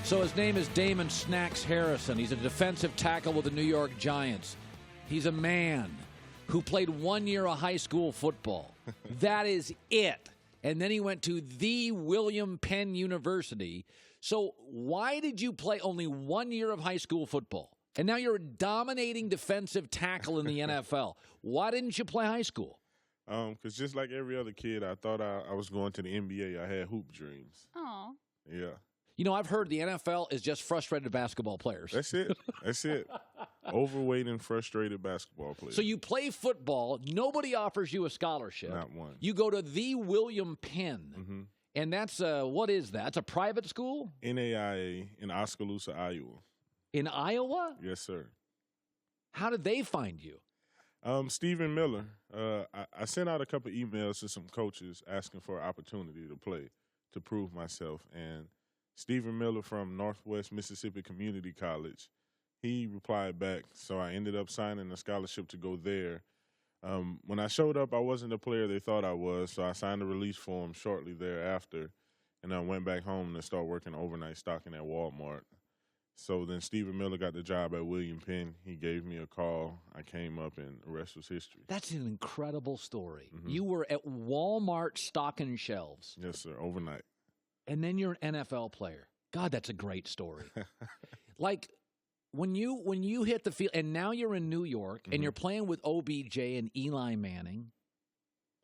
So his name is Damon Snacks Harrison. He's a defensive tackle with the New York Giants. He's a man who played 1 year of high school football. That is it. And then he went to the William Penn University. So why did you play only 1 year of high school football? And now you're a dominating defensive tackle in the NFL. Why didn't you play high school? Because just like every other kid, I thought I was going to the NBA. I had hoop dreams. Oh. Yeah. You know, I've heard the NFL is just frustrated basketball players. That's it. That's it. Overweight and frustrated basketball players. So you play football. Nobody offers you a scholarship. Not one. You go to the William Penn. Mm-hmm. And that's, what is that? It's a private school? NAIA in Oskaloosa, Iowa. In Iowa? Yes, sir. How did they find you? Stephen Miller. I sent out a couple emails to some coaches asking for an opportunity to play, to prove myself. And Stephen Miller from Northwest Mississippi Community College, he replied back. So I ended up signing a scholarship to go there. When I showed up, I wasn't the player they thought I was, so I signed a release form shortly thereafter, and I went back home and started working overnight stocking at Walmart. So then Stephen Miller got the job at William Penn. He gave me a call. I came up, and the rest was history. That's an incredible story. Mm-hmm. You were at Walmart stocking shelves. Yes, sir, overnight. And then you're an NFL player. God, that's a great story. Like, when you hit the field, and now you're in New York, and you're playing with OBJ and Eli Manning,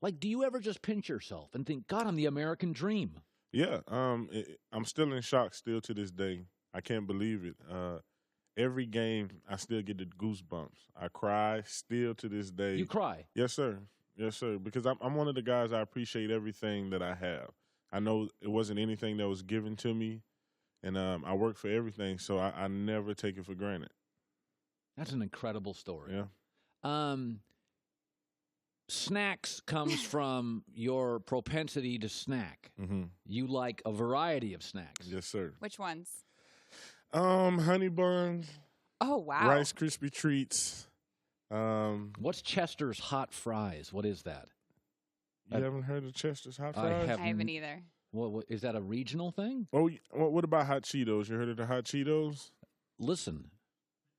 like, do you ever just pinch yourself and think, God, I'm the American dream? Yeah, I'm still in shock still to this day. I can't believe it. Every game, I still get the goosebumps. I cry still to this day. You cry? Yes, sir. Yes, sir. Because I'm one of the guys, I appreciate everything that I have. I know it wasn't anything that was given to me, and I work for everything, so I never take it for granted. That's an incredible story. Yeah. Snacks comes from your propensity to snack. Mm-hmm. You like a variety of snacks. Yes, sir. Which ones? Honey buns. Oh, wow. Rice Krispie treats. What's Chester's hot fries? What is that? You haven't heard of Chester's hot fries? I haven't either. What is that, a regional thing? Oh, what about hot Cheetos? You heard of the hot Cheetos? Listen,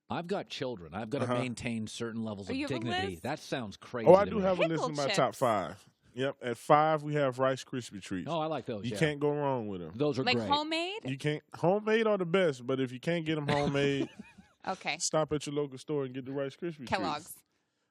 I've got children. I've got to maintain certain levels of you have a dignity. list? That sounds crazy. Oh, I to do me. have a list Pickle of my chips. top 5. Yep. At 5, we have Rice Krispie treats. Oh, I like those. You yeah. can't go wrong with them. Those are Like great. homemade? You can't. Homemade are the best, but if you can't get them homemade, Okay. stop at your local store and get the Rice Krispie Kellogg's. treats.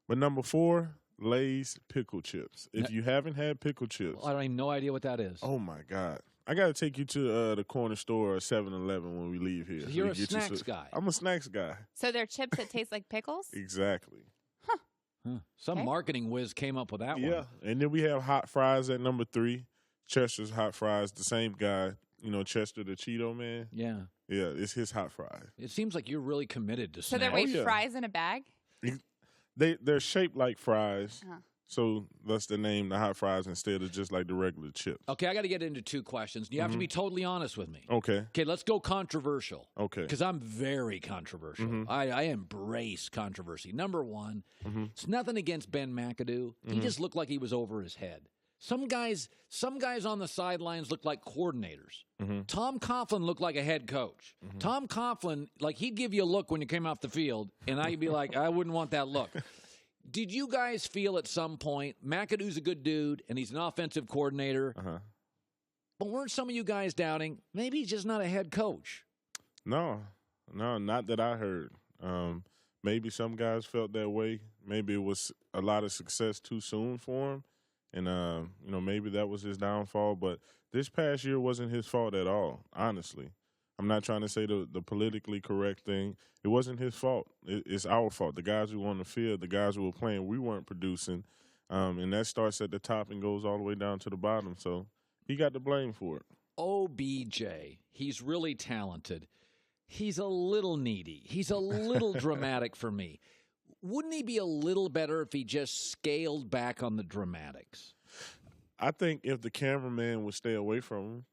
But number 4, Lay's pickle chips. If you haven't had pickle chips, I have no idea what that is. oh my God. I got to take you to the corner store or 7-Eleven when we leave here. So So you're you a get snacks guy. I'm a snacks guy. So they're chips that taste like pickles? Exactly. Huh. Some Okay. marketing whiz came up with that Yeah. one. And then we have hot fries at number 3. Chester's hot fries, the same guy, Chester the Cheeto man. Yeah. Yeah, it's his hot fries. It seems like you're really committed to So snacks. they're yeah. fries in a bag? They're shaped like fries, Uh-huh. so that's the name, the hot fries, instead of just like the regular chips. Okay, I got to get into 2 questions. You have to be totally honest with me. Okay. Okay, let's go controversial. Okay. Because I'm very controversial. I embrace controversy. Number 1, it's nothing against Ben McAdoo. He just looked like he was over his head. Some guys on the sidelines look like coordinators. Tom Coughlin looked like a head coach. Tom Coughlin, like, he'd give you a look when you came off the field, and I'd be like, I wouldn't want that look. Did you guys feel at some point, McAdoo's a good dude, and he's an offensive coordinator, but weren't some of you guys doubting, maybe he's just not a head coach? No, not that I heard. Maybe some guys felt that way. Maybe it was a lot of success too soon for him. And, maybe that was his downfall. But this past year wasn't his fault at all, honestly. I'm not trying to say the politically correct thing. It wasn't his fault. It's our fault. The guys who were on the field, the guys who were playing, we weren't producing. And that starts at the top and goes all the way down to the bottom. So he got the blame for it. OBJ, he's really talented. He's a little needy. He's a little dramatic for me. Wouldn't he be a little better if he just scaled back on the dramatics? I think if the cameraman would stay away from him,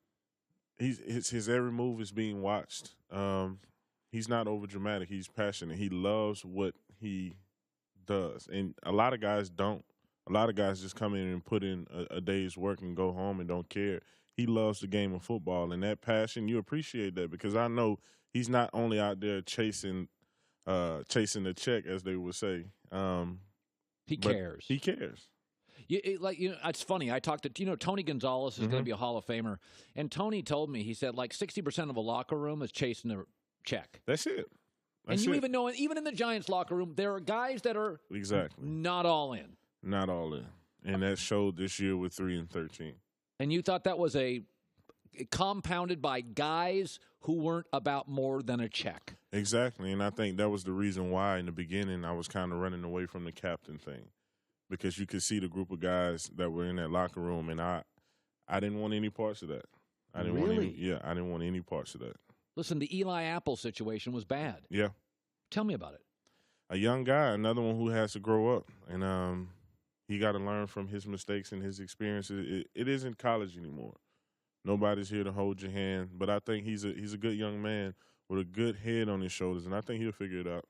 his every move is being watched. He's not over dramatic. He's passionate. He loves what he does, and a lot of guys don't. A lot of guys just come in and put in a day's work and go home and don't care. he loves the game of football, and that passion, you appreciate that, because I know he's not only out there chasing the check, as they would say. He cares. He cares. It's funny. I talked to, Tony Gonzalez is going to be a Hall of Famer. And Tony told me, he said, 60% of a locker room is chasing a check. That's it. Even know, even in the Giants locker room, there are guys that are not all in. Not all in. And that showed this year with 3-13. And you thought that was compounded by guys who weren't about more than a check. Exactly. And I think that was the reason why in the beginning I was kind of running away from the captain thing. Because you could see the group of guys that were in that locker room, and I didn't want any parts of that. I didn't want any parts of that. Listen, the Eli Apple situation was bad. Yeah. Tell me about it. A young guy, another one who has to grow up, and he got to learn from his mistakes and his experiences. It isn't college anymore. Nobody's here to hold your hand, but I think he's a good young man with a good head on his shoulders, and I think he'll figure it out.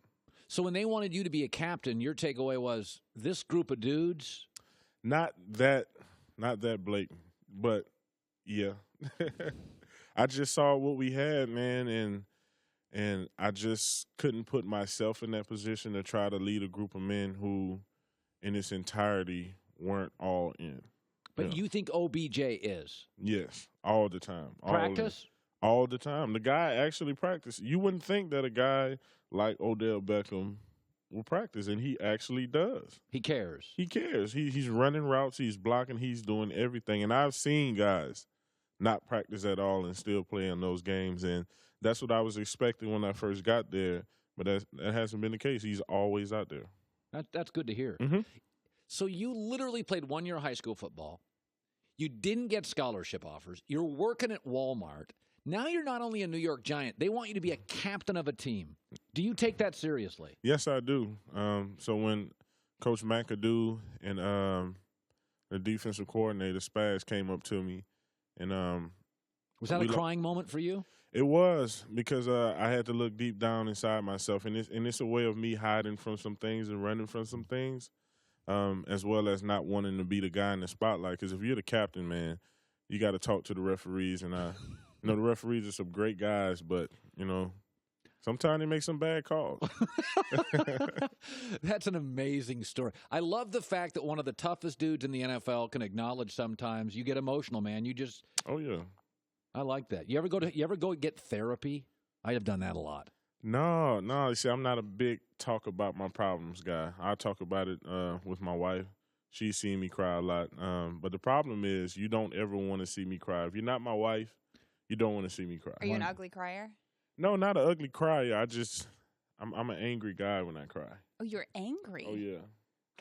So when they wanted you to be a captain, your takeaway was this group of dudes? Not that blatant, but yeah. I just saw what we had, man, and I just couldn't put myself in that position to try to lead a group of men who, in its entirety, weren't all in. But you think OBJ is? Yes, all the time. Practice? All the time. The guy actually practiced. You wouldn't think that a guy like Odell Beckham will practice, and he actually does. He cares. He cares. He's running routes. He's blocking. He's doing everything. And I've seen guys not practice at all and still play in those games, and that's what I was expecting when I first got there, but that hasn't been the case. He's always out there. That's good to hear. Mm-hmm. So you literally played 1 year of high school football. You didn't get scholarship offers. You're working at Walmart. Now you're not only a New York Giant, they want you to be a captain of a team. Do you take that seriously? Yes, I do. So when Coach McAdoo and the defensive coordinator, Spaz, came up to me, and was that a crying moment for you? It was, because I had to look deep down inside myself, and it's a way of me hiding from some things and running from some things, as well as not wanting to be the guy in the spotlight. Because if you're the captain, man, you got to talk to the referees, and the referees are some great guys, but sometimes they make some bad calls. That's an amazing story. I love the fact that one of the toughest dudes in the NFL can acknowledge sometimes you get emotional, man. You just Oh yeah. I like that. You ever go get therapy? I have done that a lot. No. You see, I'm not a big talk about my problems guy. I talk about it with my wife. She's seen me cry a lot. But the problem is you don't ever want to see me cry. If you're not my wife, you don't want to see me cry. Are you an ugly crier? No, not an ugly crier. I'm an angry guy when I cry. Oh, you're angry? Oh, yeah.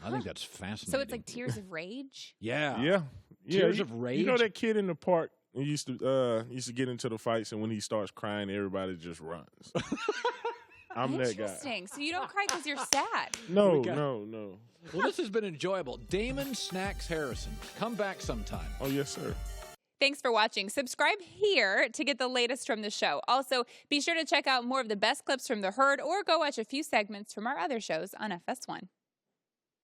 I think that's fascinating. So it's like tears of rage? Yeah. Tears of rage? You know that kid in the park who used to get into the fights, and when he starts crying, everybody just runs. I'm that guy. Interesting. So you don't cry because you're sad? No. Well, this has been enjoyable. Damon Snacks Harrison. Come back sometime. Oh, yes, sir. Thanks for watching. Subscribe here to get the latest from the show. Also, be sure to check out more of the best clips from The Herd or go watch a few segments from our other shows on FS1.